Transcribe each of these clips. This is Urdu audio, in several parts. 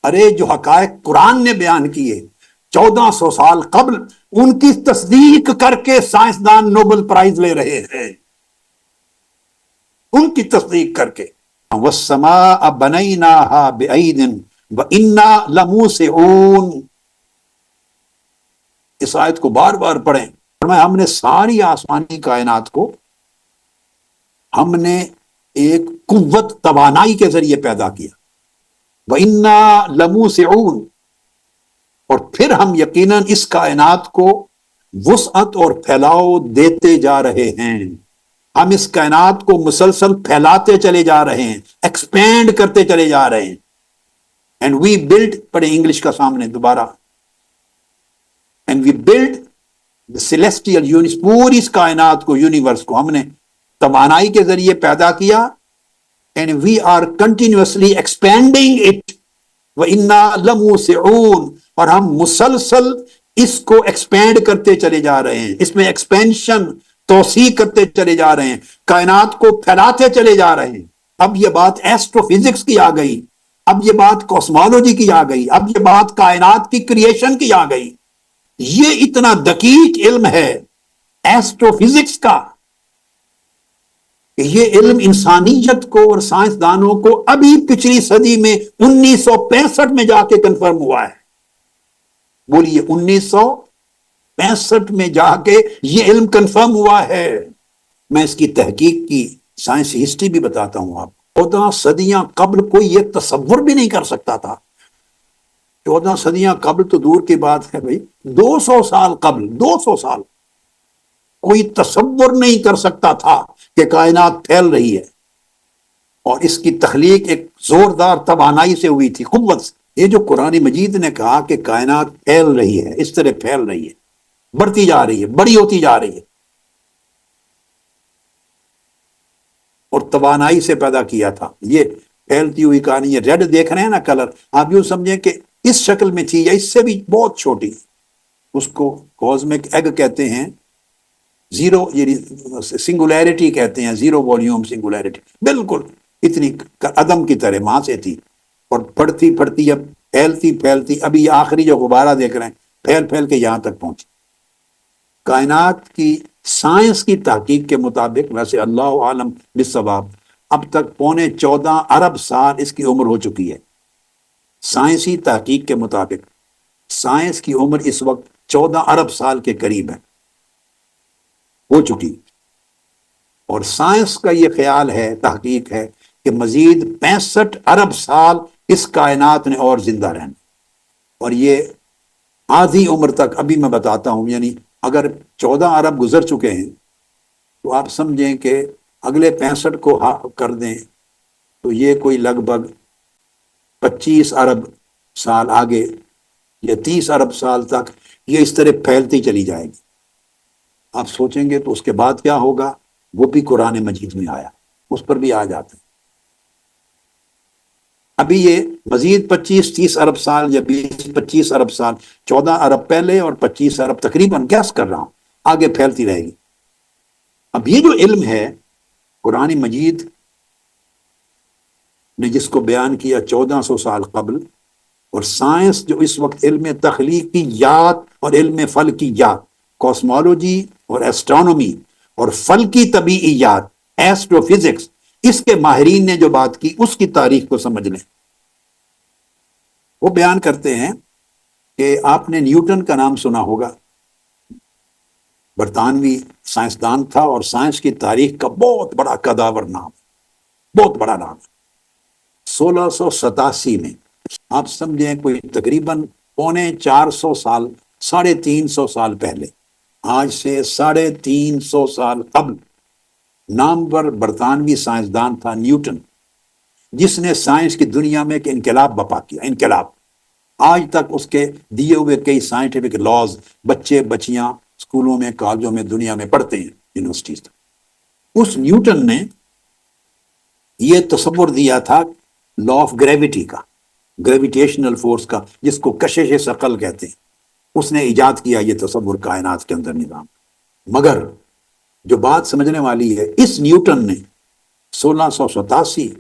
ارے جو حقائق قرآن نے بیان کیے 1400 سال قبل، ان کی تصدیق کر کے سائنسدان نوبل پرائز لے رہے ہیں، ان کی تصدیق کر کے۔ وَالسَّمَاءَ بَنَيْنَاهَا بِأَيْدٍ وَإِنَّا لَمُوسِعُونَ، اس آیت کو بار بار پڑھیں۔ ہم نے ساری آسمانی کائنات کو ہم نے ایک قوت توانائی کے ذریعے پیدا کیا، وَإِنَّا لَمُوسِعُونَ، اور پھر ہم یقیناً اس کائنات کو وسعت اور پھیلاؤ دیتے جا رہے ہیں، ہم اس کائنات کو مسلسل پھیلاتے چلے جا رہے ہیں، ایکسپینڈ کرتے چلے جا رہے ہیں۔ اینڈ وی بلڈ، پڑھیں انگلش کا سامنے دوبارہ، and we build the celestial universe، پوری اس کائنات کو، یونیورس کو ہم نے توانائی کے ذریعے پیدا کیا، and we are continuously expanding it، وَإِنَّا لَمُوسِعُونَ، اور ہم مسلسل اس کو ایکسپینڈ کرتے چلے جا رہے ہیں، اس میں ایکسپینشن، توسیع کرتے چلے جا رہے ہیں، کائنات کو پھیلاتے چلے جا رہے ہیں۔ اب یہ بات ایسٹرو فزکس کی آ گئی، اب یہ بات کوسمولوجی کی آ گئی، اب یہ بات کائنات کی کریشن کی آ گئی۔ یہ اتنا دقیق علم ہے ایسٹرو فزکس کا کہ یہ علم انسانیت کو اور سائنسدانوں کو ابھی پچھلی صدی میں 1965 میں جا کے کنفرم ہوا ہے۔ بولیے 1965 میں جا کے یہ علم کنفرم ہوا ہے۔ میں اس کی تحقیق کی سائنسی ہسٹری بھی بتاتا ہوں آپ۔ 14 صدیاں قبل کوئی یہ تصور بھی نہیں کر سکتا تھا۔ 14 صدیاں قبل تو دور کی بات ہے بھائی، 200 سال قبل، 200 سال کوئی تصور نہیں کر سکتا تھا کہ کائنات پھیل رہی ہے، اور اس کی تخلیق ایک زوردار توانائی سے ہوئی تھی، قوت سے۔ یہ جو قرآن مجید نے کہا کہ کائنات پھیل رہی ہے، اس طرح پھیل رہی ہے، بڑھتی جا رہی ہے، بڑی ہوتی جا رہی ہے، اور توانائی سے پیدا کیا تھا، یہ پھیلتی ہوئی کہانی۔ یہ ریڈ دیکھ رہے ہیں نا کلر، آپ یوں سمجھیں کہ اس شکل میں تھی یا اس سے بھی بہت چھوٹی، اس کو کوزمک ایگ کہتے ہیں، زیرو سنگولیرٹی کہتے ہیں، زیرو والیوم سنگولیرٹی، بالکل اتنی عدم کی طرح وہاں سے تھی، اور پڑھتی پڑھتی اب پھیلتی پھیلتی، ابھی یہ آخری جو غبارہ دیکھ رہے ہیں پھیل پھیل کے یہاں تک پہنچی۔ کائنات کی سائنس کی تحقیق کے مطابق، ویسے اللہ عالم بالصواب، اب تک 14.25 ارب سال اس کی عمر ہو چکی ہے۔ سائنسی تحقیق کے مطابق سائنس کی عمر اس وقت 14 ارب سال کے قریب ہے، ہو چکی، اور سائنس کا یہ خیال ہے، تحقیق ہے کہ مزید 65 ارب سال اس کائنات نے اور زندہ رہنا، اور یہ آدھی عمر تک، ابھی میں بتاتا ہوں، یعنی اگر 14 ارب گزر چکے ہیں تو آپ سمجھیں کہ اگلے 65 کو کر دیں تو یہ کوئی لگ بھگ 25 ارب سال آگے یا 30 ارب سال تک یہ اس طرح پھیلتی چلی جائے گی۔ آپ سوچیں گے تو اس کے بعد کیا ہوگا، وہ بھی قرآن مجید میں آیا، اس پر بھی آ جاتے ہیں۔ ابھی یہ مزید 25-30 ارب سال یا 20-25 ارب سال، 14 ارب پہلے اور 25 ارب تقریباً گیس کر رہا ہوں، آگے پھیلتی رہے گی۔ اب یہ جو علم ہے قرآن مجید نے جس کو بیان کیا 1400 سال قبل، اور سائنس جو اس وقت علم تخلیقیات اور علم فلکیات، کوسمولوجی اور ایسٹرونومی اور فلکی طبیعیات، ایسٹرو فزکس، اس کے ماہرین نے جو بات کی اس کی تاریخ کو سمجھ لیں۔ وہ بیان کرتے ہیں کہ آپ نے نیوٹن کا نام سنا ہوگا، برطانوی سائنسدان تھا، اور سائنس کی تاریخ کا بہت بڑا قداور نام، بہت بڑا نام۔ 1687 میں آپ سمجھیں کوئی تقریباً 450 سال، 350 سال پہلے، آج سے 350 سال قبل، نامور برطانوی سائنسدان تھا نیوٹن، جس نے سائنس کی دنیا میں ایک انقلاب برپا کیا، انقلاب۔ آج تک اس کے دیے ہوئے کئی سائنٹیفک لاز بچے بچیاں اسکولوں میں، کالجوں میں، دنیا میں پڑھتے ہیں، یونیورسٹیز تک۔ اس نیوٹن نے یہ تصور دیا تھا لا آف گریوٹی کا، گریویٹیشنل فورس کا، جس کو کشش ثقل کہتے ہیں۔ اس نے ایجاد کیا یہ تصور کائنات کے اندر نظام۔ مگر جو بات سمجھنے والی ہے، اس نیوٹن نے 1687،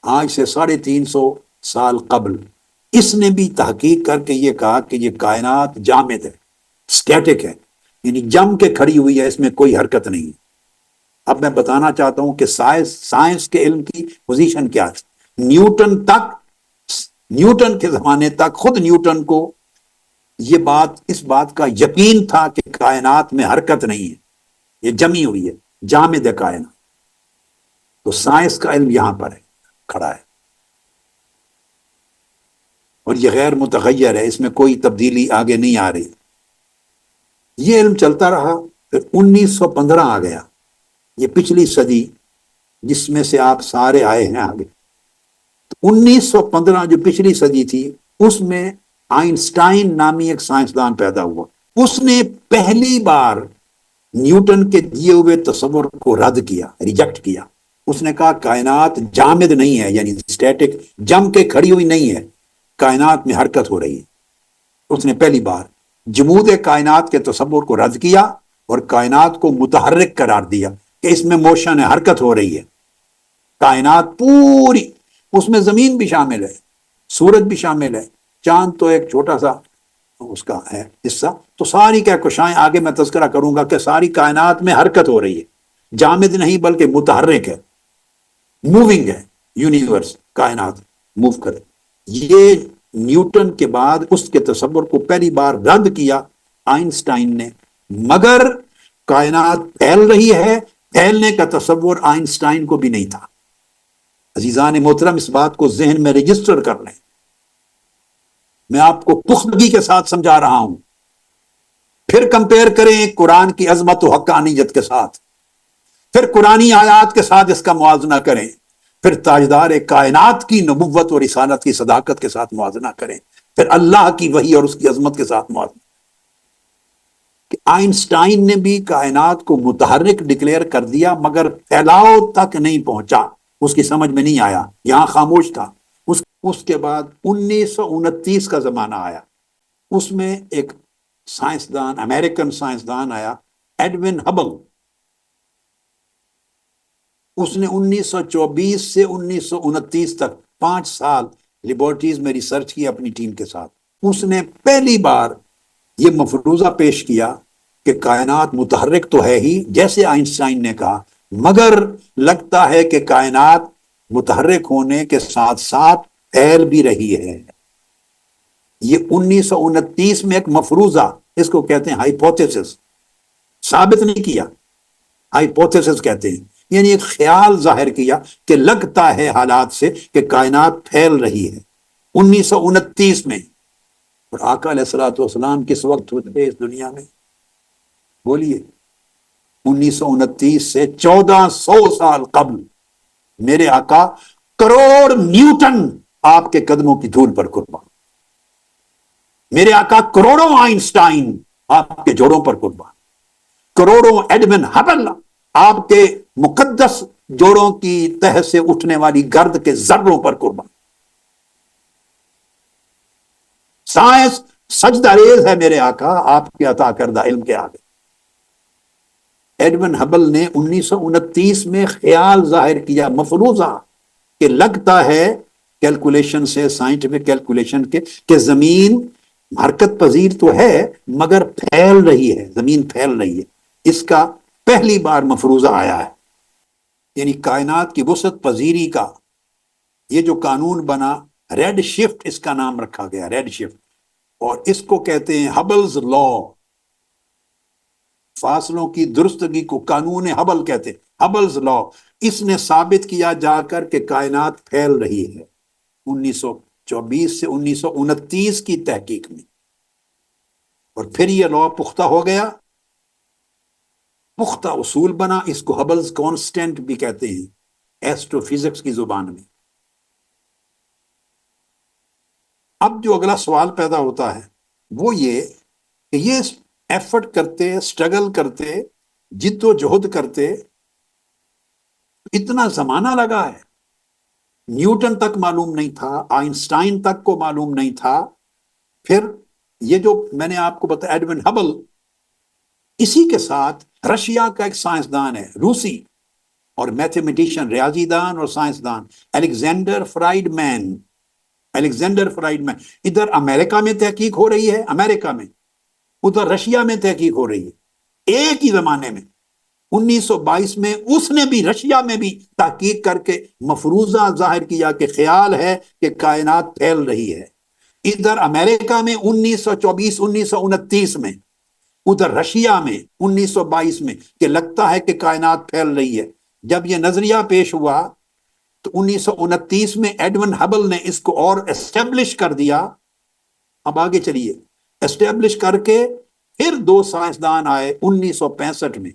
آج سے 350 سال قبل، اس نے بھی تحقیق کر کے یہ کہا کہ یہ کائنات جامد ہے، سٹیٹک ہے، یعنی جم کے کھڑی ہوئی ہے، اس میں کوئی حرکت نہیں ہے۔ اب میں بتانا چاہتا ہوں کہ سائنس کے علم کی پوزیشن کیا ہے۔ نیوٹن کے زمانے تک خود نیوٹن کو اس بات کا یقین تھا کہ کائنات میں حرکت نہیں ہے، یہ جمی ہوئی ہے، جامد ہے کائنات۔ تو سائنس کا علم یہاں پر ہے، کھڑا ہے، اور یہ غیر متغیر ہے، اس میں کوئی تبدیلی آگے نہیں آ رہی۔ یہ علم چلتا رہا، پھر 1915 آ گیا، یہ پچھلی صدی جس میں سے آپ سارے آئے ہیں آگے۔ تو 1915 جو پچھلی صدی تھی، اس میں آئنسٹائن نامی ایک سائنسدان پیدا ہوا۔ اس نے پہلی بار نیوٹن کے دیے ہوئے تصور کو رد کیا، ریجیکٹ کیا۔ اس نے کہا کائنات جامد نہیں ہے، یعنی سٹیٹک، جم کے کھڑی ہوئی نہیں ہے، کائنات میں حرکت ہو رہی ہے۔ اس نے پہلی بار جمود کائنات کے تصور کو رد کیا اور کائنات کو متحرک قرار دیا کہ اس میں موشن ہے، حرکت ہو رہی ہے کائنات پوری۔ اس میں زمین بھی شامل ہے، سورج بھی شامل ہے، چاند تو ایک چھوٹا سا اس کا ہے حصہ۔ تو ساری کہکشائیں، آگے میں تذکرہ کروں گا کہ ساری کائنات میں حرکت ہو رہی ہے، جامد نہیں بلکہ متحرک ہے، موونگ ہے، یونیورس، کائنات موو کرے۔ یہ نیوٹن کے بعد اس کے تصور کو پہلی بار رد کیا آئنسٹائن نے، مگر کائنات پھیل رہی ہے، پھیلنے کا تصور آئنسٹائن کو بھی نہیں تھا۔ عزیزان محترم، اس بات کو ذہن میں رجسٹر کر لیں، میں آپ کو پختگی کے ساتھ سمجھا رہا ہوں۔ پھر کمپیئر کریں قرآن کی عظمت و حقانیت کے ساتھ، پھر قرآنی آیات کے ساتھ اس کا موازنہ کریں، پھر تاجدار کائنات کی نبوت اور رسالت کی صداقت کے ساتھ موازنہ کریں، پھر اللہ کی وحی اور اس کی عظمت کے ساتھ موازنہ۔ کہ آئنسٹائن نے بھی کائنات کو متحرک ڈکلیئر کر دیا، مگر پھیلاؤ تک نہیں پہنچا، اس کی سمجھ میں نہیں آیا، یہاں خاموش تھا۔ اس کے بعد 1929 کا زمانہ آیا، اس میں ایک سائنسدان، امریکن سائنسدان آیا، ایڈون ہبل۔ اس نے 1924 سے 1929 تک 5 سال لیبارٹریز میں ریسرچ کی اپنی ٹیم کے ساتھ۔ اس نے پہلی بار یہ مفروضہ پیش کیا کہ کائنات متحرک تو ہے ہی جیسے آئنسٹائن نے کہا، مگر لگتا ہے کہ کائنات متحرک ہونے کے ساتھ ساتھ پھیل بھی رہی ہے۔ یہ 1929 میں ایک مفروضہ، اس کو کہتے ہیں ہائپوتھیسس، ثابت نہیں کیا، ہائپوتھیسس کہتے ہیں، یعنی ایک خیال ظاہر کیا کہ لگتا ہے حالات سے کہ کائنات پھیل رہی ہے 1929 میں۔ اور آقا علیہ الصلوۃ والسلام کس وقت ہوتے اس دنیا میں؟ بولیے، 1929 سے 1400 سال قبل میرے آقا کروڑ نیوٹن آپ کے قدموں کی دھول پر قربان، میرے آقا کروڑوں آئنسٹائن آپ کے جوڑوں پر قربان، کروڑوں ایڈون ہبل آپ کے مقدس جوڑوں کی تہ سے اٹھنے والی گرد کے ذروں پر قربان۔ سائنس سجدہ ریز ہے میرے آقا آپ کے عطا کردہ علم کے آگے۔ ایڈون ہبل نے 1929 میں خیال ظاہر کیا، مفروضہ، کہ لگتا ہے کیلکولیشن سے، سائنٹیفک کیلکولیشن کے، کہ زمین حرکت پذیر تو ہے مگر پھیل رہی ہے، زمین پھیل رہی ہے۔ اس کا پہلی بار مفروضہ آیا ہے، یعنی کائنات کی وسعت پذیری کا یہ جو قانون بنا، ریڈ شفٹ اس کا نام رکھا گیا، ریڈ شفٹ، اور اس کو کہتے ہیں ہبلز لا، فاصلوں کی درستگی کو قانون ہبل کہتے ہیں، ہبلز لا۔ اس نے ثابت کیا جا کر کہ کائنات پھیل رہی ہے 1924 سے 1929 کی تحقیق میں، اور پھر یہ لا پختہ ہو گیا، پختہ اصول بنا، اس کو ہبلز کانسٹنٹ بھی کہتے ہیں ایسٹرو فزکس کی زبان میں۔ اب جو اگلا سوال پیدا ہوتا ہے وہ یہ کہ یہ ایفرٹ کرتے، سٹرگل کرتے، جد و جہد کرتے، اتنا زمانہ لگا ہے، نیوٹن تک معلوم نہیں تھا، آئنسٹائن تک کو معلوم نہیں تھا، پھر یہ جو میں نے آپ کو بتایا ایڈون ہبل، اسی کے ساتھ رشیا کا ایک سائنسدان ہے، روسی اور میتھمیٹیشین، ریاضی دان اور سائنسدان، الیگزینڈر فرائیڈ مین، الیگزینڈر فرائڈ میں. ادھر امریکہ میں تحقیق ہو رہی ہے، امریکہ میں، ادھر رشیا میں تحقیق ہو رہی ہے ایک ہی زمانے میں. 1922 میں اس نے بھی رشیا میں بھی تحقیق کر کے مفروضہ ظاہر کیا کہ خیال ہے کہ کائنات پھیل رہی ہے. ادھر امریکہ میں 1924 1929 میں، ادھر رشیا میں 1922 میں کہ لگتا ہے کہ کائنات پھیل رہی ہے. جب یہ نظریہ پیش ہوا تو 1929 میں ایڈون ہبل نے اس کو اور اسٹیبلش کر دیا. اب آگے چلیے، اسٹیبلش کر کے پھر دو سائنسدان آئے 1965 میں.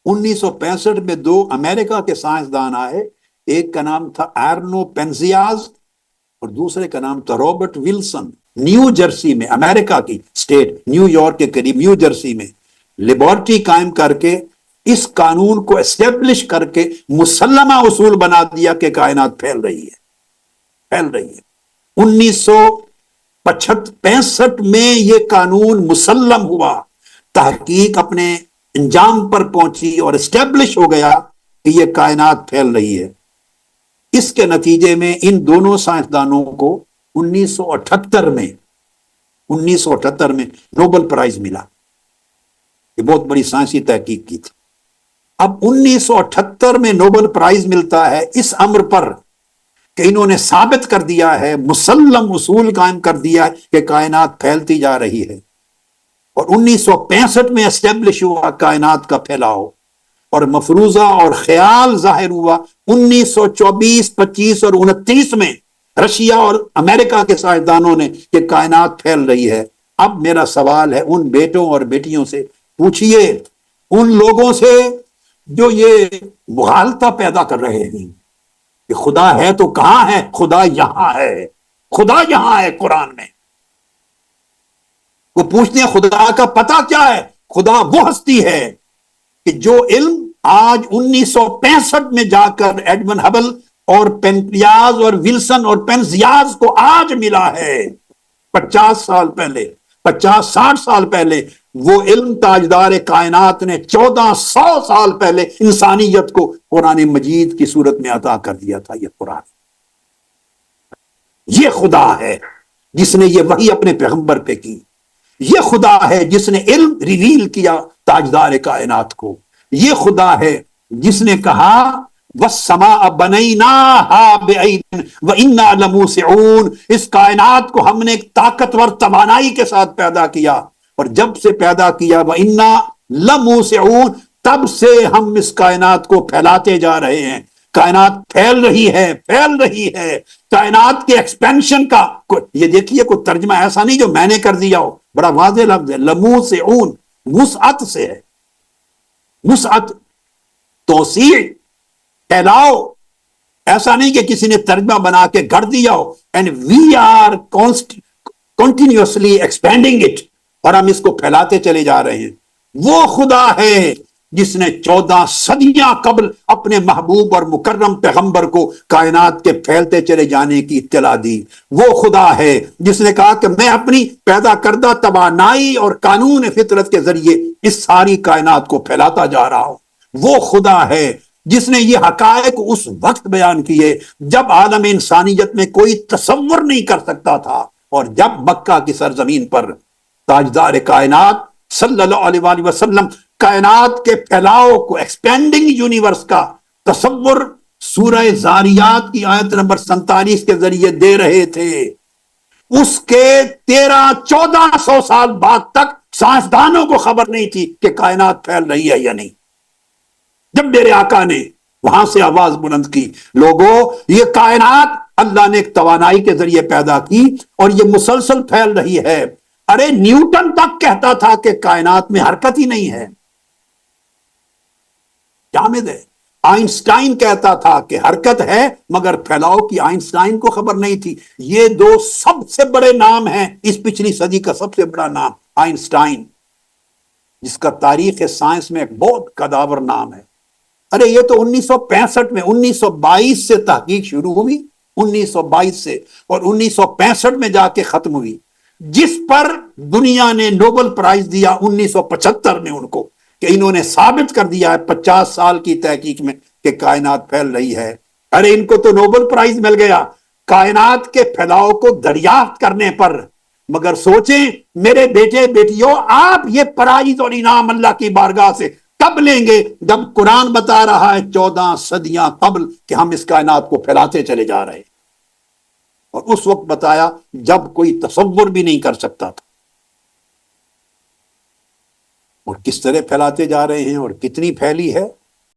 1965 میں دو امریکہ کے سائنسدان آئے، ایک کا نام تھا ایرنو پینزیاز اور دوسرے کا نام تھا رابرٹ ولسن. نیو جرسی میں، امریکہ کی سٹیٹ نیو یارک کے قریب نیو جرسی میں لیبارٹری قائم کر کے اس قانون کو اسٹیبلش کر کے مسلمہ اصول بنا دیا کہ کائنات پھیل رہی ہے، پھیل رہی ہے. 1965 میں یہ قانون مسلم ہوا، تحقیق اپنے انجام پر پہنچی اور اسٹیبلش ہو گیا کہ یہ کائنات پھیل رہی ہے. اس کے نتیجے میں ان دونوں سائنسدانوں کو 1978 میں نوبل پرائز ملا. یہ بہت بڑی سائنسی تحقیق کی تھی. اب 1978 میں نوبل پرائز ملتا ہے اس امر پر کہ انہوں نے ثابت کر دیا ہے، مسلم اصول قائم کر دیا ہے کہ کائنات پھیلتی جا رہی ہے. اور 1965 میں اسٹیبلش ہوا کائنات کا پھیلاؤ، اور مفروضہ اور خیال ظاہر ہوا 1924 25 اور 29 میں رشیا اور امریکہ کے سائنسدانوں نے کہ کائنات پھیل رہی ہے. اب میرا سوال ہے ان بیٹوں اور بیٹیوں سے، پوچھئے ان لوگوں سے جو یہ مغالطہ پیدا کر رہے ہیں کہ خدا ہے تو کہاں ہے؟ خدا یہاں ہے، خدا یہاں ہے قرآن میں. وہ پوچھتے ہیں خدا کا پتہ کیا ہے؟ خدا وہ ہستی ہے کہ جو علم آج 1965 میں جا کر ایڈون ہبل اور پینزیاز اور ولسن اور پینزیاز کو آج ملا ہے. 50 سال پہلے، 50-60 سال پہلے وہ علم تاجدار کائنات نے 1400 سال پہلے انسانیت کو قرآن مجید کی صورت میں عطا کر دیا تھا. یہ قرآن، یہ خدا ہے جس نے یہ وحی اپنے پیغمبر پہ کی. یہ خدا ہے جس نے علم ریویل کیا تاجدار کائنات کو. یہ خدا ہے جس نے کہا وَالسَّمَاءَ بَنَيْنَاهَا بِأَيْدٍ وَإِنَّا لَمُوسِعُونَ، اس کائنات کو ہم نے ایک طاقتور توانائی کے ساتھ پیدا کیا، اور جب سے پیدا کیا وَإِنَّا لَمُوسِعُونَ، تب سے ہم اس کائنات کو پھیلاتے جا رہے ہیں. کائنات پھیل رہی ہے، پھیل رہی ہے. کائنات کے ایکسپینشن کا یہ دیکھیے کوئی ترجمہ ایسا نہیں جو میں نے کر دیا ہو، بڑا واضح لفظ ہے. لَمُوسِعُونَ وسعت سے ہے، وسعت، توسیع، پھیلاؤ. ایسا نہیں کہ کسی نے ترجمہ بنا کے گھڑ دیا ہو. And we are continuously expanding it, اور ہم اس کو پھیلاتے چلے جا رہے ہیں. وہ خدا ہے جس نے 14 صدیاں قبل اپنے محبوب اور مکرم پیغمبر کو کائنات کے پھیلتے چلے جانے کی اطلاع دی. وہ خدا ہے جس نے کہا کہ میں اپنی پیدا کردہ توانائی اور قانون فطرت کے ذریعے اس ساری کائنات کو پھیلاتا جا رہا ہوں. وہ خدا ہے جس نے یہ حقائق اس وقت بیان کیے جب عالم انسانیت میں کوئی تصور نہیں کر سکتا تھا، اور جب مکہ کی سرزمین پر تاجدار کائنات صلی اللہ علیہ وآلہ وسلم کائنات کے پھیلاؤ کو، ایکسپینڈنگ یونیورس کا تصور سورہ زاریات کی آیت نمبر 47 کے ذریعے دے رہے تھے، اس کے 1300-1400 سال بعد تک سائنسدانوں کو خبر نہیں تھی کہ کائنات پھیل رہی ہے یا نہیں. جب میرے آقا نے وہاں سے آواز بلند کی، لوگوں یہ کائنات اللہ نے ایک توانائی کے ذریعے پیدا کی اور یہ مسلسل پھیل رہی ہے. ارے نیوٹن تک کہتا تھا کہ کائنات میں حرکت ہی نہیں ہے، جامد ہے. آئنسٹائن کہتا تھا کہ حرکت ہے مگر پھیلاؤ کی آئنسٹائن کو خبر نہیں تھی. یہ دو سب سے بڑے نام ہیں، اس پچھلی صدی کا سب سے بڑا نام آئنسٹائن، جس کا تاریخ سائنس میں ایک بہت قداور نام ہے. ارے یہ تو 1965 میں، 1922 سے تحقیق شروع ہوئی، 1922 سے، اور 1965 میں جا کے ختم ہوئی، جس پر دنیا نے نوبل پرائز دیا 1975 میں ان کو کہ انہوں نے ثابت کر دیا ہے 50 سال کی تحقیق میں کہ کائنات پھیل رہی ہے. ارے ان کو تو نوبل پرائز مل گیا. کائنات کے پھیلاؤ کو دریافت کرنے پر، مگر سوچیں میرے بیٹے بیٹیوں، آپ یہ فرائض اور انعام اللہ کی بارگاہ سے کب لیں گے؟ جب قرآن بتا رہا ہے 14 صدیاں قبل کہ ہم اس کائنات کو پھیلاتے چلے جا رہے ہیں، اور اس وقت بتایا جب کوئی تصور بھی نہیں کر سکتا تھا، اور کس طرح پھیلاتے جا رہے ہیں اور کتنی پھیلی ہے۔